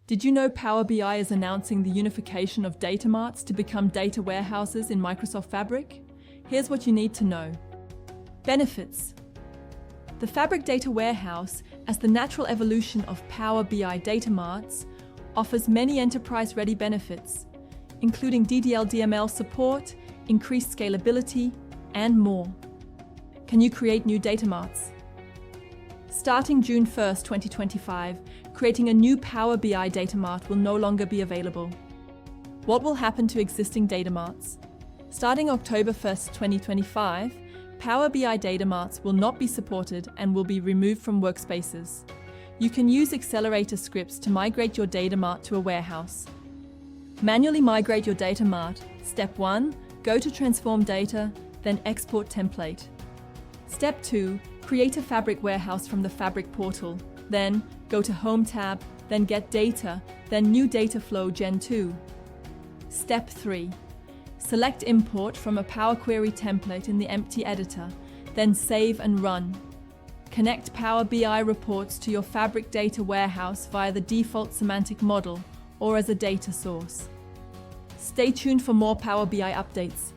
Did you know Power BI is announcing the unification of Datamarts to become data warehouses in Microsoft Fabric? Here's what you need to know. Benefits. The Fabric Data Warehouse, as the natural evolution of Power BI Datamarts, offers many enterprise-ready benefits, including DDL/DML support, increased scalability, and more. Can you create new Datamarts? Starting June 1st, 2025, creating a new Power BI Datamart will no longer be available. What will happen to existing Datamarts? Starting October 1st, 2025, Power BI Datamarts will not be supported and will be removed from workspaces. You can use accelerator scripts to migrate your Datamart to a warehouse. Manually migrate your Datamart. Step 1. Go to Transform Data, then Export Template. Step 2. Create a Fabric warehouse from the Fabric portal. Then, go to Home tab, then Get Data, then New Data Flow Gen 2. Step 3. Select Import from a Power Query template in the empty editor, then save and run. Connect Power BI reports to your Fabric data warehouse via the default semantic model or as a data source. Stay tuned for more Power BI updates.